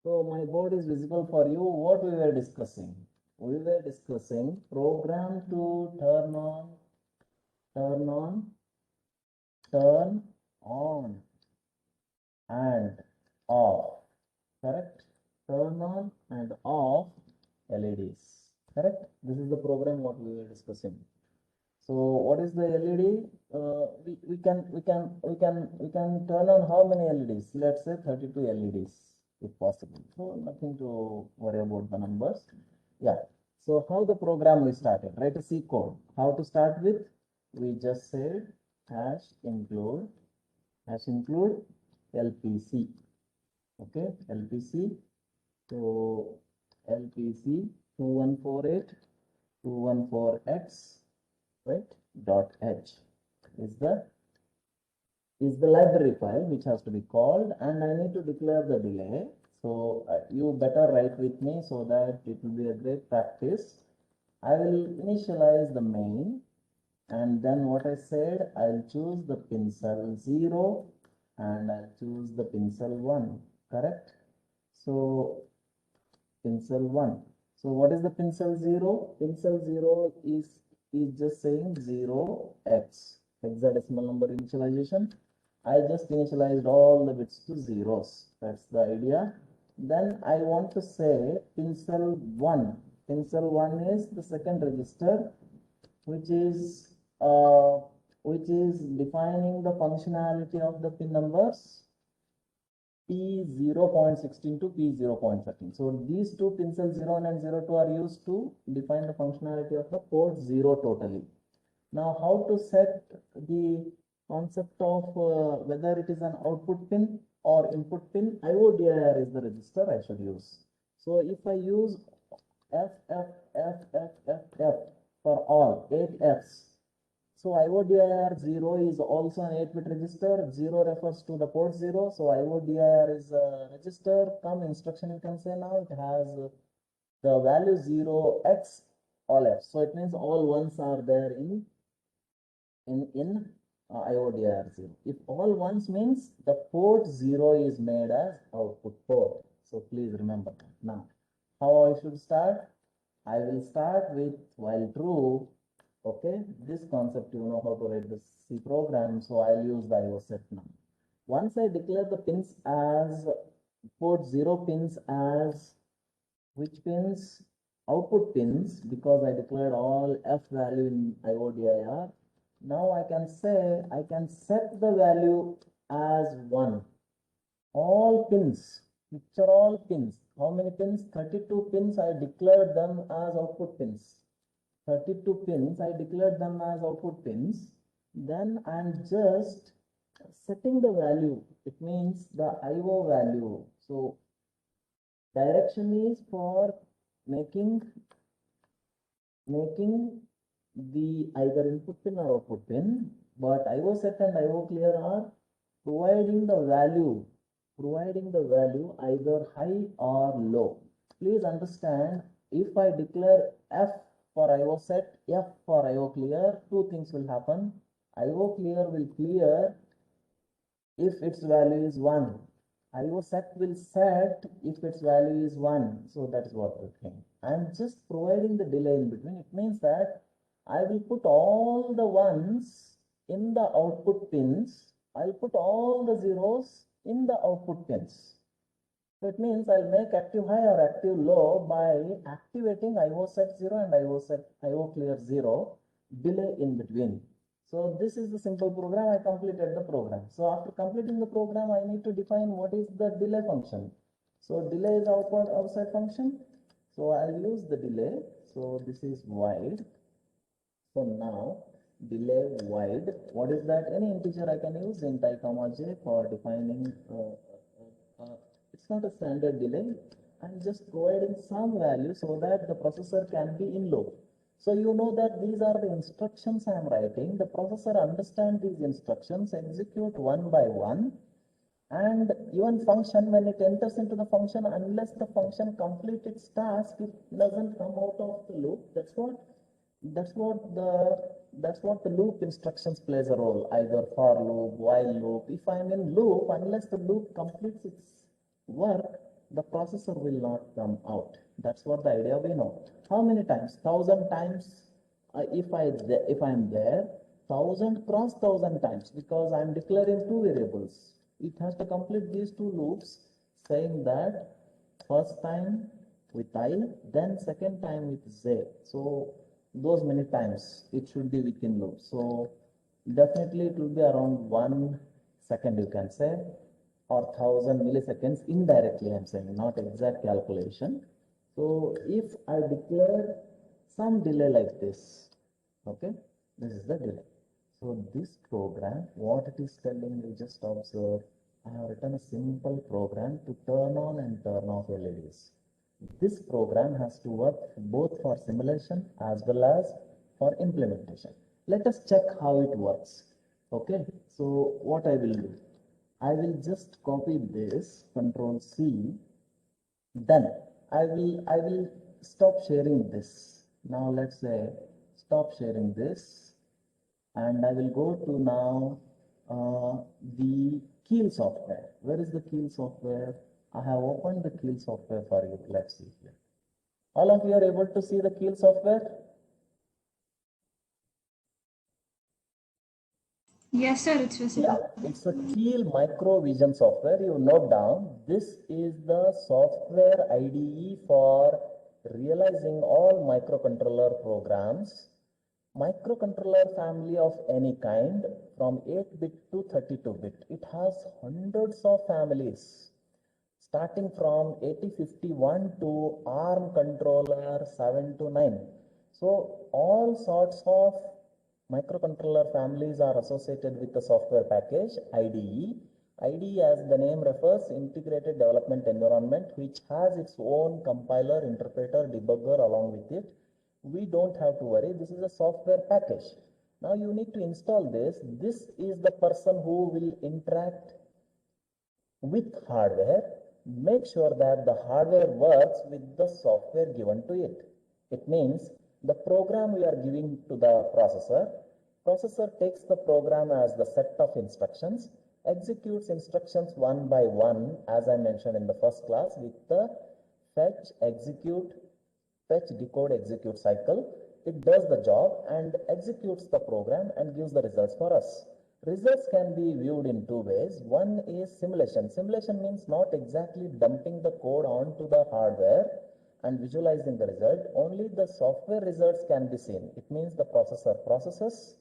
So my board is visible for you. What we were discussing? We were discussing program to turn on, turn on and off. Correct? Turn on and off LEDs. Correct? This is the program what we were discussing. So what is the LED? We can turn on how many LEDs? Let's say 32 LEDs if possible. So nothing to worry about the numbers. Yeah. So how the program we started? Write a C code. How to start with? We just said #include LPC. Okay, LPC. So LPC 2148 right, .h is the library file which has to be called, and I need to declare the delay. So you better write with me so that it will be a great practice. I will initialize the main, and then what I said, I'll choose the pin cell 0 and I'll choose the pin cell 1. Correct? So pin cell 1. So what is the pin cell 0? Pin cell 0 is just saying 0x, hexadecimal number initialization. I just initialized all the bits to zeros. That's the idea. Then I want to say pin cell 1. Pin cell 1 is the second register, which is defining the functionality of the pin numbers P0.16 to P0.13. So these two pin cell 01 and 02 are used to define the functionality of the port 0 totally. Now how to set the concept of whether it is an output pin or input pin? IODIR is the register I should use. So if I use F for all 8 Fs, so IODIR 0 is also an 8-bit register. 0 refers to the port 0. So IODIR is a register come instruction, you can say now. It has the value 0x all F. So it means all ones are there in IODIR 0. If all ones means the port 0 is made as output port. So please remember that. Now, how I should start? I will start with while true. Okay, this concept you know how to write the C program, so I'll use the IO set now. Once I declare the pins as port 0 pins as which pins? Output pins, because I declared all F value in IODIR. Now I can say I can set the value as 1. All pins, which are all pins. How many pins? 32 pins. I declared them as output pins. 32 pins, I declared them as output pins. Then I'm just setting the value. It means the IO value. So direction is for making the either input pin or output pin, but IO set and IO clear are providing the value either high or low. Please understand, if I declare F for IO set, F for IO clear, two things will happen. IO clear will clear if its value is 1. IO set will set if its value is 1. So that is what we think. I am just providing the delay in between. It means that I will put all the ones in the output pins. I'll put all the zeros in the output pins. So it means I'll make active high or active low by activating IO set 0 and IO clear 0 delay in between. So this is the simple program. I completed the program. So after completing the program, I need to define what is the delay function. So delay is outside function. So I'll use the delay. So this is void. So now delay void. What is that? Any integer I can use int I comma j for defining. It's not a standard delay. I'm just providing some value so that the processor can be in loop. So you know that these are the instructions I am writing. The processor understands these instructions, execute one by one, and even function, when it enters into the function, unless the function completes its task, it doesn't come out of the loop. That's what the loop instructions plays a role, either for loop, while loop. If I'm in loop, unless the loop completes its work, the processor will not come out. That's what the idea we know. How many times? 1,000 times. If I am there, 1,000 cross 1,000 times, because I am declaring two variables. It has to complete these two loops, saying that first time with I, then second time with Z. So those many times it should be within loop. So definitely it will be around 1 second, you can say, or 1,000 milliseconds indirectly. I'm saying, not exact calculation. So if I declare some delay like this, okay, this is the delay. So this program, what it is telling you, just observe. I have written a simple program to turn on and turn off LEDs. This program has to work both for simulation as well as for implementation. Let us check how it works. Okay, so what I will do, I will just copy this, Control C, then I will stop sharing this. Now let's say stop sharing this, and I will go to now the Keel software. Where is the Keel software? I have opened the Keel software for you. Let's see here. All of you are able to see the Keel software? Yes, sir, it's visible. Yeah, it's a Keel Microvision software. You note down, this is the software IDE for realizing all microcontroller programs. Microcontroller family of any kind, from 8-bit to 32-bit. It has hundreds of families, starting from 8051 to ARM controller 7 to 9. So all sorts of microcontroller families are associated with the software package IDE. IDE, as the name refers, Integrated Development Environment, which has its own compiler, interpreter, debugger along with it. We don't have to worry. This is a software package. Now you need to install this. This is the person who will interact with hardware. Make sure that the hardware works with the software given to it. It means the program we are giving to the processor takes the program as the set of instructions, executes instructions one by one, as I mentioned in the first class, with the fetch, decode, execute cycle. It does the job and executes the program and gives the results for us. Results can be viewed in two ways. One is simulation. Simulation means not exactly dumping the code onto the hardware and visualizing the result. Only the software results can be seen. It means the processor processes,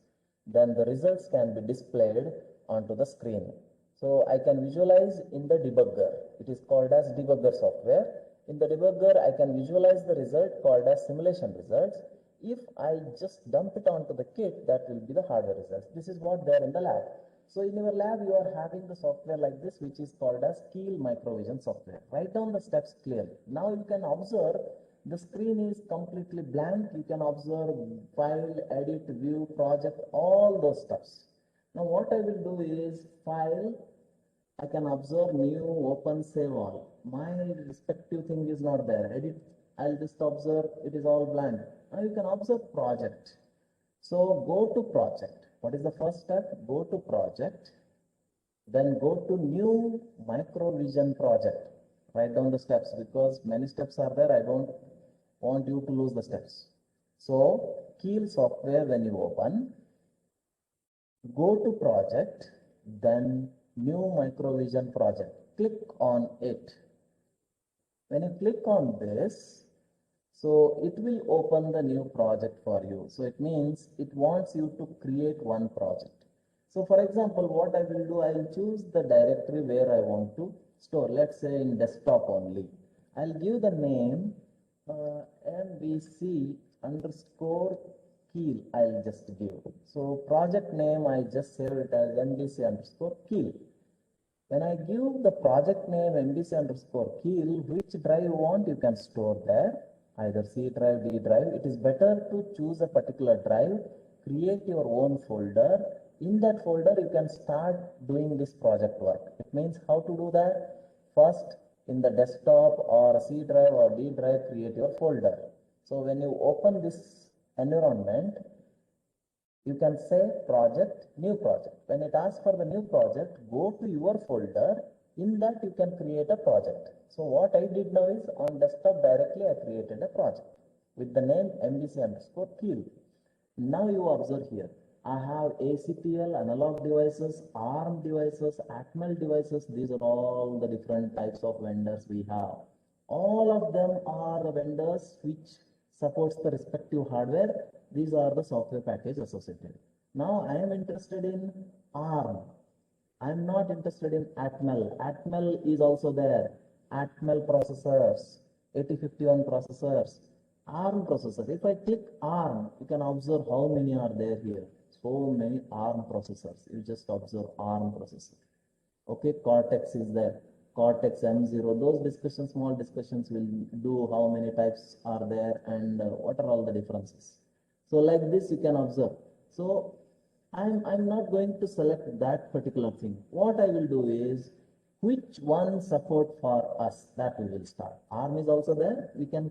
then the results can be displayed onto the screen. So I can visualize in the debugger. It is called as debugger software. In the debugger, I can visualize the result called as simulation results. If I just dump it onto the kit, that will be the hardware results. This is what there in the lab. So in your lab, you are having the software like this, which is called as Keel Microvision software. Write down the steps clearly. Now you can observe the screen is completely blank. You can observe file, edit, view, project, all those steps. Now what I will do is file, I can observe new, open, save all. My respective thing is not there. Edit, I'll just observe it is all blank. Now you can observe project. So go to project. What is the first step? Go to project. Then go to new Microvision project. Write down the steps, because many steps are there. I don't want you to lose the steps. So Keel software, when you open, go to project, then new Microvision project. Click on it. When you click on this, so it will open the new project for you. So it means it wants you to create one project. So for example, what I will do, I will choose the directory where I want to store. Let's say in desktop only. I'll give the name MVC underscore Keel. I'll just give. So project name, I just save it as MVC underscore Keel. When I give the project name MVC underscore Keel, which drive you want, you can store there, either C drive, D drive. It is better to choose a particular drive, create your own folder. In that folder, you can start doing this project work. It means how to do that? First, in the desktop or C drive or D drive, create your folder. So when you open this environment, you can say project, new project. When it asks for the new project, go to your folder In that you can create a project. So what I did now is on desktop directly I created a project with the name MVC_Cube. Now you observe here, I have ACPL, analog devices, ARM devices, Atmel devices. These are all the different types of vendors we have. All of them are the vendors which supports the respective hardware. These are the software package associated. Now I am interested in ARM. I'm not interested in Atmel. Atmel is also there. Atmel processors, 8051 processors, ARM processor. If I click ARM, you can observe how many are there here. So many ARM processors. You just observe ARM processor. Okay, Cortex is there. Cortex M0. Those discussions, small discussions will do how many types are there and what are all the differences. So like this you can observe. So I'm not going to select that particular thing. What I will do is which one support for us, that we will start. ARM is also there. We can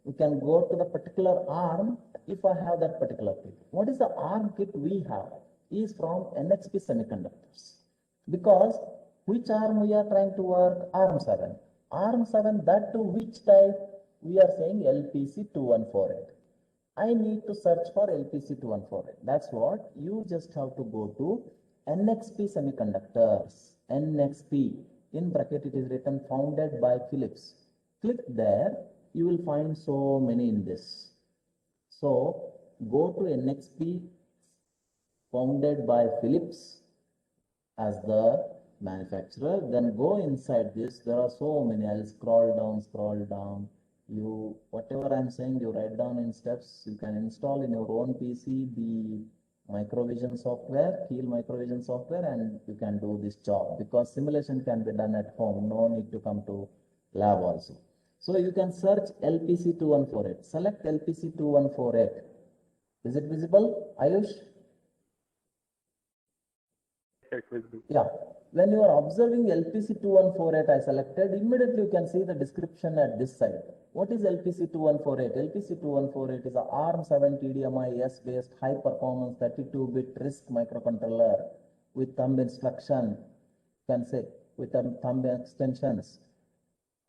go to the particular ARM if I have that particular kit. What is the ARM kit we have? Is from NXP Semiconductors. Because which ARM we are trying to work? ARM7. ARM7, that to which type? We are saying LPC2148. I need to search for LPC2148. That's what you just have to go to NXP Semiconductors. NXP. In bracket it is written founded by Philips. Click there. You will find so many in this. So go to NXP founded by Philips as the manufacturer. Then go inside this. There are so many. I'll scroll down. You, whatever I'm saying, you write down in steps. You can install in your own PC the Microvision software, Keel Microvision software, and you can do this job because simulation can be done at home. No need to come to lab also. So you can search LPC2148. Select LPC2148. Is it visible, Ayush? Yeah. When you are observing LPC2148, I selected, immediately you can see the description at this side. What is LPC2148? LPC2148 is a ARM7 TDMI S-based high performance 32-bit RISC microcontroller with thumb instruction, can say, with thumb extensions,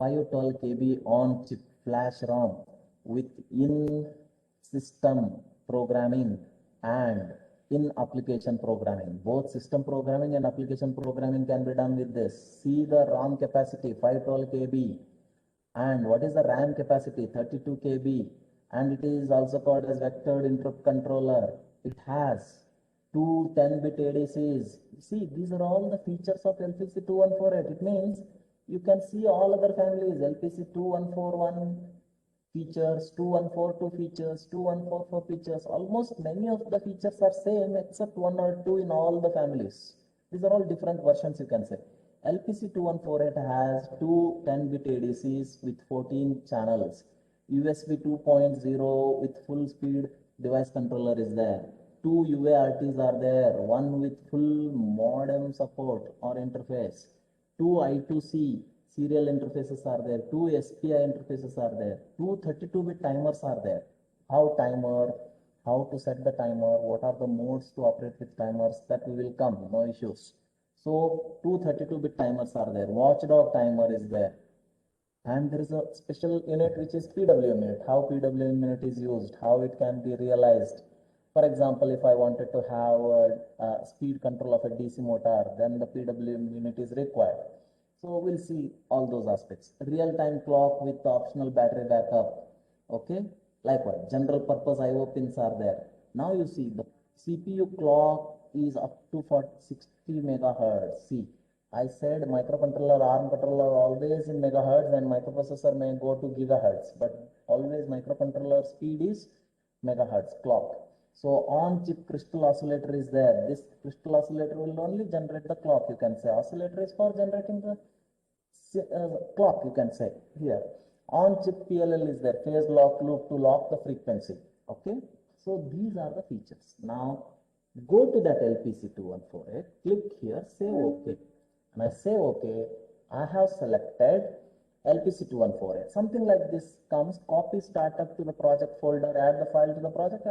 512 KB on chip flash ROM with in-system programming and in application programming. Both system programming and application programming can be done with this. See the ROM capacity 512 KB and what is the RAM capacity 32 KB, and it is also called as vectored interrupt controller. It has two 10-bit ADCs. See, these are all the features of LPC2148. It means you can see all other families, LPC2141 features, 2142 features, 2144 features. Almost many of the features are same except one or two in all the families. These are all different versions, you can say. LPC2148 has two 10-bit ADCs with 14 channels. USB 2.0 with full speed device controller is there. Two UARTs are there, one with full modem support or interface. Two I2C serial interfaces are there, two SPI interfaces are there, two 32-bit timers are there. How to set the timer, what are the modes to operate with timers, that will come, no issues. So two 32-bit timers are there, watchdog timer is there. And there is a special unit which is PWM unit, how PWM unit is used, how it can be realized. For example, if I wanted to have a speed control of a DC motor, then the PWM unit is required. So we'll see all those aspects. Real-time clock with optional battery backup. Okay. Likewise, general purpose IO pins are there. Now you see the CPU clock is up to 60 megahertz. See, I said microcontroller, ARM controller always in megahertz and microprocessor may go to gigahertz, but always microcontroller speed is megahertz clock. So on-chip crystal oscillator is there. This crystal oscillator will only generate the clock. You can say oscillator is for generating the clock. You can say here. On-chip PLL is there. Phase lock loop to lock the frequency. Okay. So these are the features. Now go to that LPC2148. Click here. Say OK. And I say OK. I have selected LPC2148. Something like this comes. Copy startup to the project folder. Add the file to the project.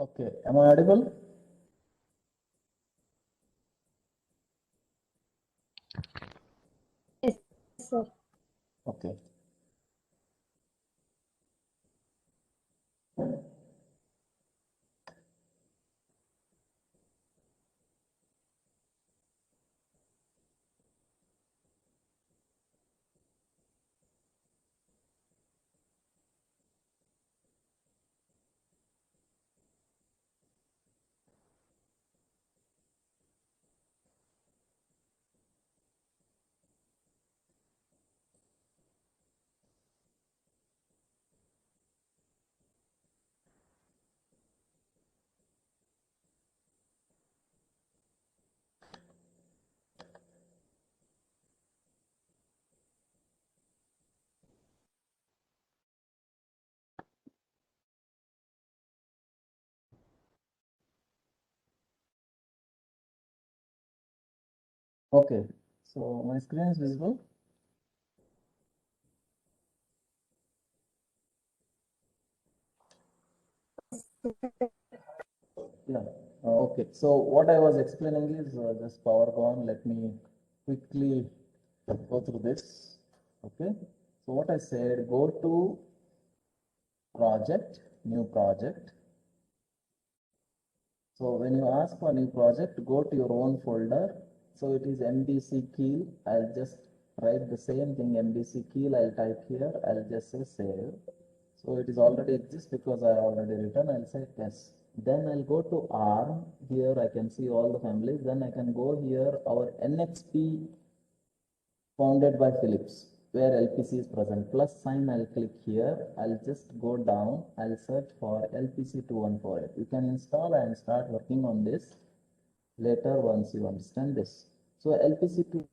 Okay, am I audible? Yes, sir. Okay. Okay, so my screen is visible. Yeah. Okay. So what I was explaining is this power gone. Let me quickly go through this. Okay. So what I said, go to project, new project. So when you ask for new project, go to your own folder. So it is MBC Keel. I'll just write the same thing, MBC Keel. I'll type here. I'll just say save. So it is already exists because I already written. I'll say yes. Then I'll go to ARM. Here I can see all the families. Then I can go here, our NXP founded by Philips, where LPC is present. Plus sign, I'll click here. I'll just go down. I'll search for LPC 2148. You can install and start working on this later once you understand this. So LPC 2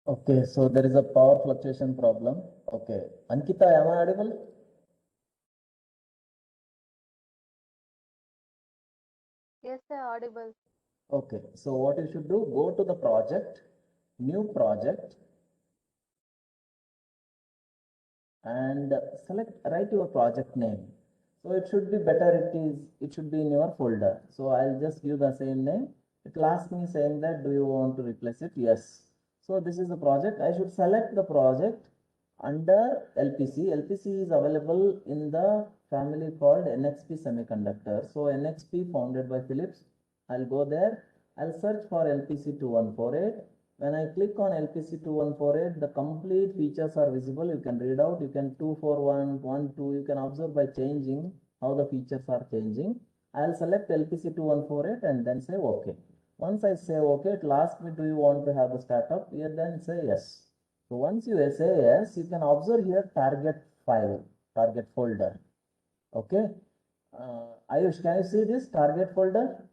Okay, so there is a power fluctuation problem. Okay, Ankita, am I audible? Yes, sir, audible. Okay, so what you should do, go to the project, new project, and select, write your project name. So it should be better, it should be in your folder. So I'll just give the same name. It will ask me saying that, do you want to replace it? Yes. So this is the project. I should select the project under LPC. LPC is available in the family called NXP Semiconductor. So NXP founded by Philips. I'll go there. I'll search for LPC 2148. When I click on LPC 2148, the complete features are visible. You can read out. You can 241, 12. You can observe by changing how the features are changing. I'll select LPC 2148 and then say OK. Once I say OK, it will ask me, do you want to have the startup? Here, then say yes. So once you say yes, you can observe here target file, target folder. Okay. Ayush, can you see this target folder?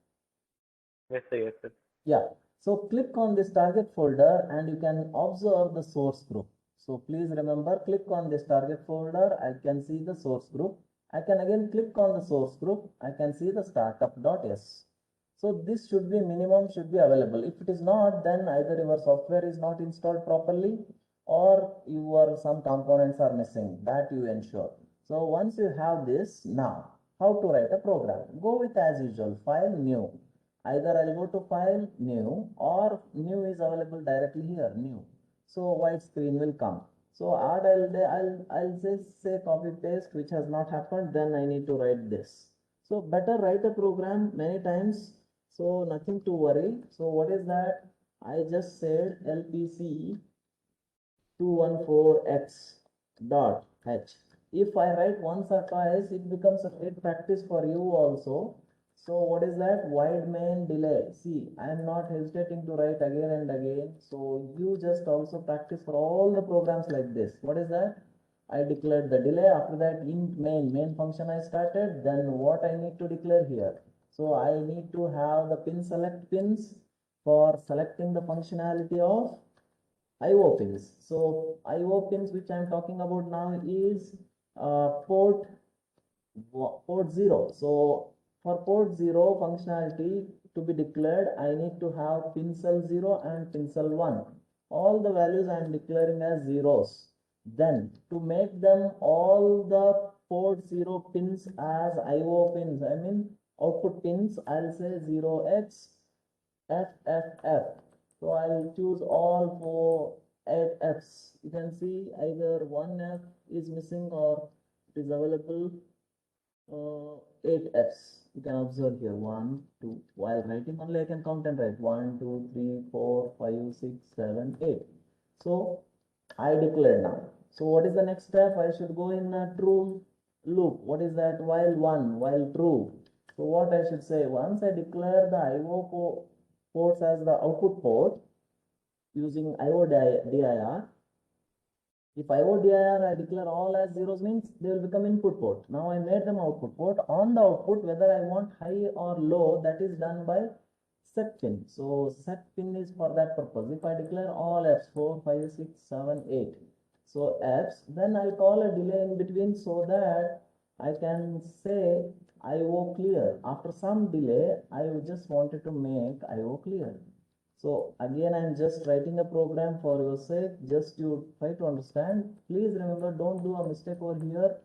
Yes, sir. Yes, sir. Yeah. So click on this target folder and you can observe the source group. So please remember, click on this target folder. I can see the source group. I can again click on the source group. I can see the startup.s. So this should be minimum, should be available. If it is not, then either your software is not installed properly or some components are missing. That you ensure. So once you have this, now how to write a program? Go with as usual, file, new. Either I'll go to file, new, or new is available directly here, new. So white screen will come. So add, I'll just say copy paste, which has not happened, then I need to write this. So better write a program many times, so nothing to worry. So what is that? I just said LPC 214x dot h. If I write once or twice, it becomes a great practice for you also. So what is that? Wide main delay. See, I am not hesitating to write again and again. So you just also practice for all the programs like this. What is that? I declared the delay. After that, int main function I started. Then what I need to declare here? So I need to have the pin select pins for selecting the functionality of IO pins. So IO pins which I am talking about now is port 0. So for port 0 functionality to be declared, I need to have pin cell 0 and pin cell 1. All the values I am declaring as zeros. Then to make them all the port 0 pins as IO pins, I mean output pins, I'll say 0x FFF. So I'll choose all 8 Fs. You can see either one F is missing or it is available 8 Fs. You can observe here 1, 2. While writing only I can count and write 1, 2, 3, 4, 5, 6, 7, 8. So I declared now. So what is the next step? I should go in a true loop. What is that? While 1, while true. So what I should say? Once I declare the IO ports as the output port using IO dir. If IO dir I declare all as zeros means they will become input port. Now I made them output port. On the output, whether I want high or low, that is done by set pin. So set pin is for that purpose. If I declare all Fs 4, 5, 6, 7, 8. So Fs, then I'll call a delay in between so that I can say IO clear. After some delay, I just wanted to make IO clear. So again, I'm just writing a program for your sake, just you try to understand. Please remember, don't do a mistake over here.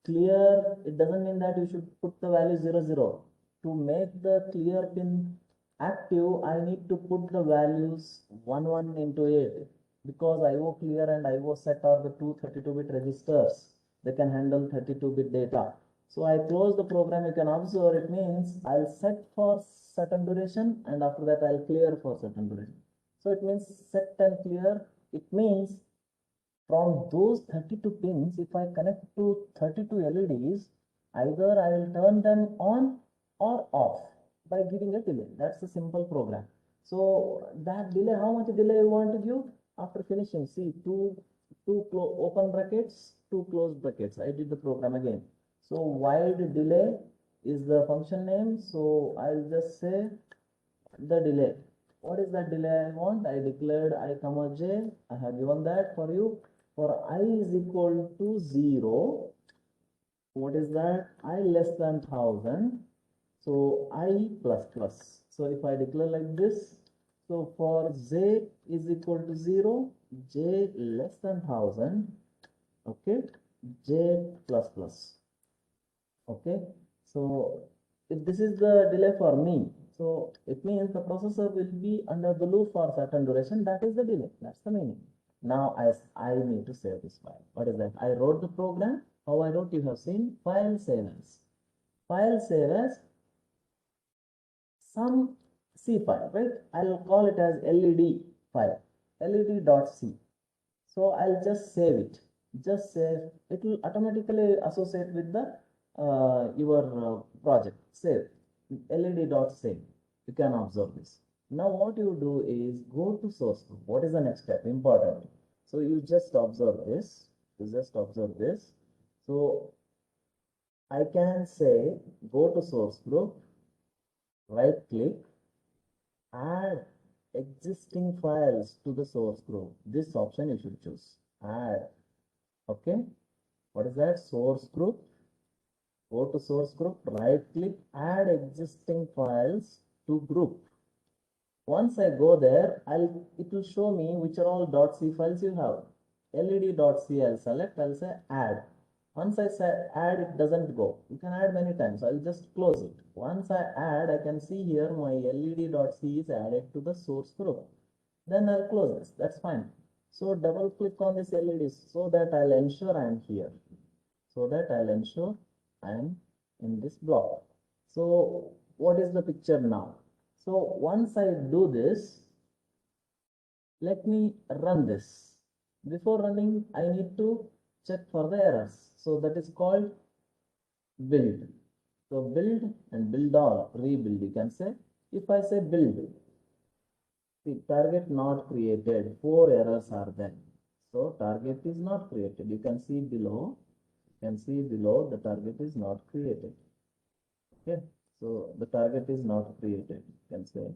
Clear, it doesn't mean that you should put the value 0, 0. To make the clear pin active, I need to put the values 1, 1 into 8 because IO clear and IO set are the two 32-bit registers. They can handle 32-bit data. So I close the program. You can observe it means I'll set for certain duration and after that I'll clear for certain duration. So it means set and clear. It means from those 32 pins, if I connect to 32 LEDs, either I will turn them on or off by giving a delay. That's a simple program. So that delay, how much delay you want to give after finishing? See, two open brackets, two closed brackets. I did the program again. So wide delay is the function name. So I'll just say the delay. what is that delay I want? I declared I comma j. I have given that for you. For I is equal to 0, what is that? I less than 1000. So I plus plus. So if I declare like this, so for j is equal to 0, j less than 1000, okay, j plus plus. Okay, so if this is the delay for me, so it means the processor will be under the loop for certain duration. That is the delay. That's the meaning. Now I need to save this file. What is that? I wrote the program. How I wrote, you have seen. File save as. File save as some C file, right? I'll call it as LED file, led.c. So I'll just save it. Just save. It will automatically associate with the your project. Save led.save. You can observe this. Now what you do is go to source group. What is the next step? Important. So you just observe this. You just observe this. So I can say go to source group, right click, add existing files to the source group. This option you should choose. Add. Okay. What is that? Source group. Go to source group, right click, add existing files to group. Once I go there, it will show me which are all .c files you have. led.c I'll select, I'll say add. Once I say add, it doesn't go. You can add many times. I'll just close it. Once I add, I can see here my led.c is added to the source group. Then I'll close this. That's fine. So double click on this LEDs so that I'll ensure I am here. So that I'll ensure I am in this block. So what is the picture now? So once I do this, let me run this. Before running, I need to check for the errors. So that is called build. So build and build all, rebuild you can say. If I say build, the target not created, 4 errors are there. So target is not created. You can see below. The target is not created. Okay, so the target is not created. You can say,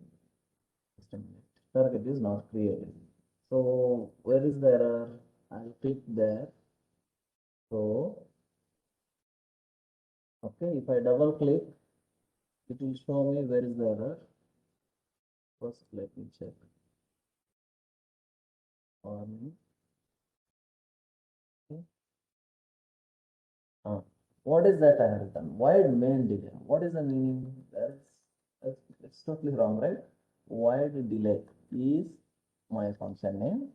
just a minute. Target is not created. So where is the error? I'll click there. So okay, if I double click, it will show me where is the error. First, let me check. Okay. What is that I have written? Void main delay. What is the meaning? It's totally wrong, right? Void delay is my function name.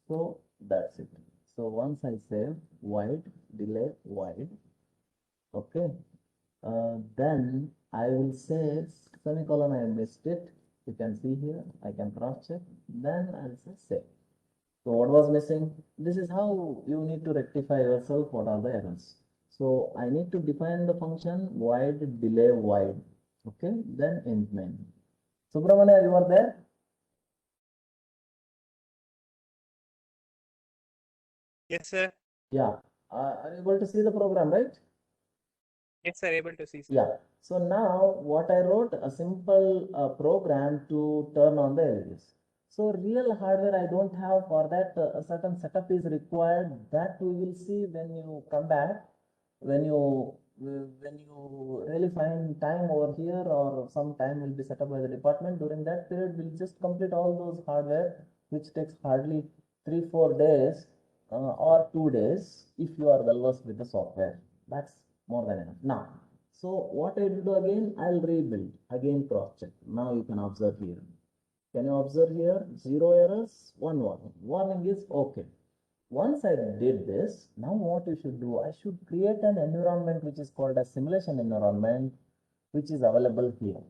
So that's it. So once I save void delay void, okay, then I will say semicolon. I missed it. You can see here. I can cross check. Then I'll say save. So what was missing? This is how you need to rectify yourself. What are the errors? So I need to define the function void delay void. Okay, then int main. Subramania, you are there? Yes, sir. Yeah. Are you able to see the program, right? Yes, sir. Able to see, sir. Yeah. So now what I wrote a simple program to turn on the LEDs. So real hardware I don't have. For that a certain setup is required. That we will see when you come back. When you really find time over here, or some time will be set up by the department. During that period, we'll just complete all those hardware, which takes hardly 3-4 days or 2 days if you are well versed with the software. That's more than enough. Now, so what I will do again, I'll rebuild again, cross check. Now you can observe here. Can you observe here? 0 errors, 1 warning. Warning is okay. Once I did this, now what you should do, I should create an environment which is called a simulation environment, which is available here,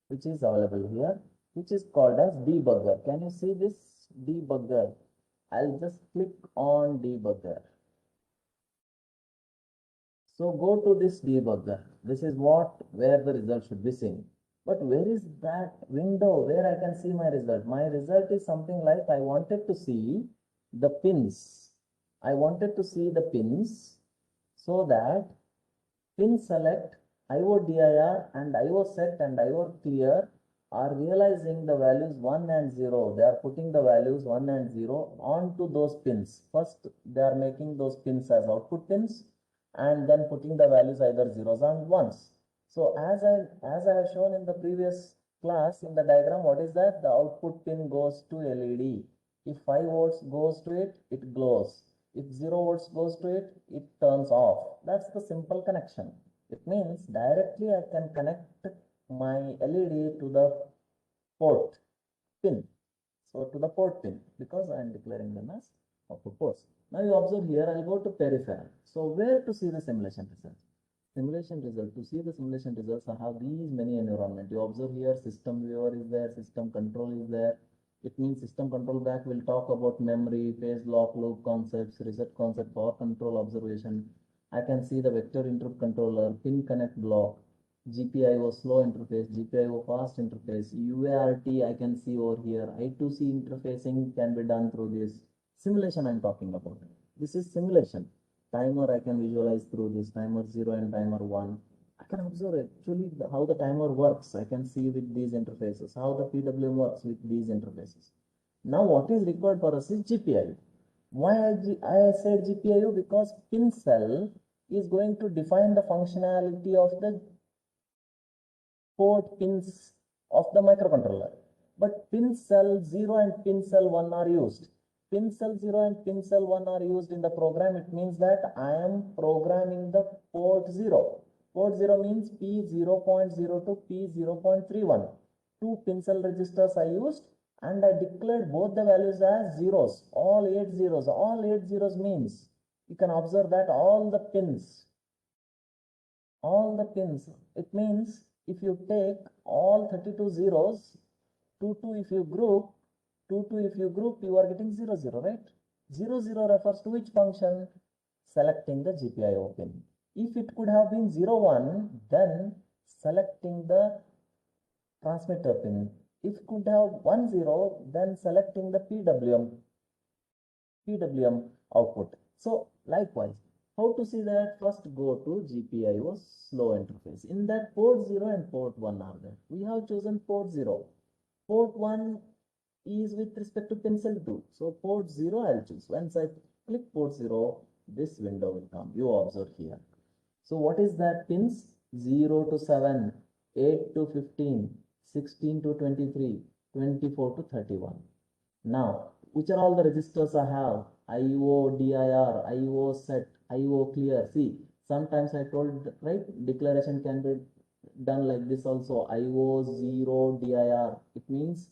which is called as debugger. Can you see this debugger? I'll just click on debugger. So go to this debugger. This is where the result should be seen. But where is that window where I can see my result? My result is something like I wanted to see the pins. I wanted to see the pins so that pin select, IO dir and IO set and IO clear are realizing the values 1 and 0. They are putting the values 1 and 0 onto those pins. First, they are making those pins as output pins and then putting the values either zeros and ones. So as I have shown in the previous class in the diagram, what is that? The output pin goes to LED. If 5 volts goes to it, it glows. If 0 volts goes to it, it turns off. That's the simple connection. It means directly I can connect my LED to the port pin. So to the port pin, because I am declaring them as output ports. Now you observe here, I'll go to peripheral. So where to see the simulation results? Simulation result. To see the simulation results, I have these many environment. You observe here, system viewer is there, system control is there. It means system control back will talk about memory, phase lock, loop concepts, reset concept, power control observation. I can see the vector interrupt controller, pin connect block, GPIO slow interface, GPIO fast interface, UART I can see over here. I2C interfacing can be done through this. Simulation I'm talking about. This is simulation. Timer I can visualize through this, timer 0 and timer 1. I can observe actually how the timer works. I can see with these interfaces, how the PWM works with these interfaces. Now what is required for us is GPIO. Why I said GPIO? Because pin cell is going to define the functionality of the port pins of the microcontroller. But pin cell 0 and pin cell 1 are used. Pin cell 0 and pin cell 1 are used in the program. It means that I am programming the port 0. Port 0 means P0.0 to P0.31. Two pin cell registers I used and I declared both the values as zeros. All 8 zeros. All 8 zeros means you can observe that all the pins, it means if you take all 32 zeros, 2 if you group, 2 if you group, you are getting 0 0, right? 0 0 refers to which function? Selecting the GPIO pin. If it could have been 0 1, then selecting the transmitter pin. If it could have 1 0, then selecting the PWM output. So likewise, how to see that? First go to GPIO slow interface. In that port 0 and port 1 are there. We have chosen port 0. Port 1 is with respect to pin cell 2. So port 0 I'll choose. Once I click port 0, this window will come. You observe here. So what is that pins? 0 to 7, 8 to 15, 16 to 23, 24 to 31. Now, which are all the registers I have? IO, DIR, IO set, IO clear. See, sometimes I told, right, declaration can be done like this also. IO 0 DIR. It means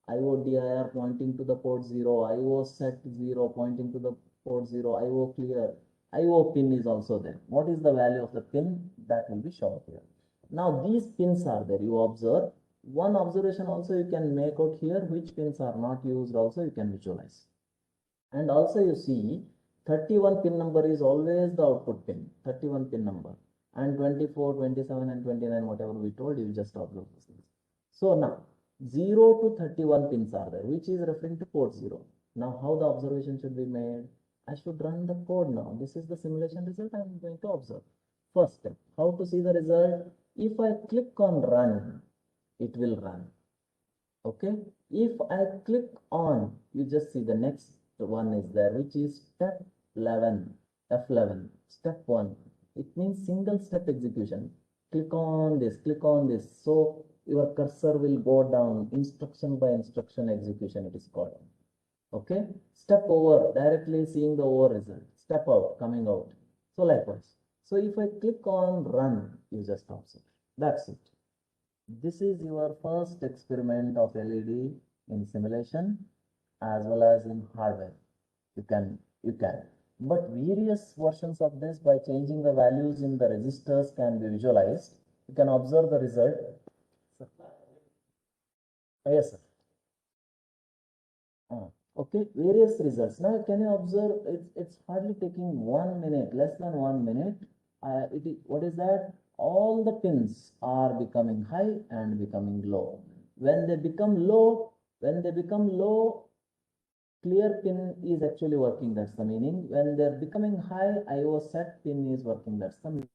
IO DIR pointing to the port 0, IO set 0 pointing to the port 0, IO clear. IO pin is also there. What is the value of the pin? That will be shown here. Now these pins are there. You observe. One observation also you can make out here, which pins are not used also you can visualize. And also you see 31 pin number is always the output pin, 31 pin number. And 24, 27 and 29, whatever we told you, just observe this. So now 0 to 31 pins are there, which is referring to port 0. Now how the observation should be made? I should run the code now. This is the simulation result I am going to observe. First step, how to see the result? If I click on run, it will run. Okay. If I click on, you just see the next one is there, which is step 11, F11, step 1. It means single step execution. Click on this, click on this. So your cursor will go down, instruction by instruction execution it is called. Okay. Step over, directly seeing the over result. Step out, coming out. So likewise. So if I click on run, you just observe. That's it. This is your first experiment of LED in simulation as well as in hardware. You can. But various versions of this, by changing the values in the registers, can be visualized. You can observe the result. Yes, sir. Okay, various results. Now, can you observe? It's hardly taking 1 minute, less than 1 minute. What is that? All the pins are becoming high and becoming low. When they become low, clear pin is actually working. That's the meaning. When they're becoming high, IO set pin is working. That's the meaning.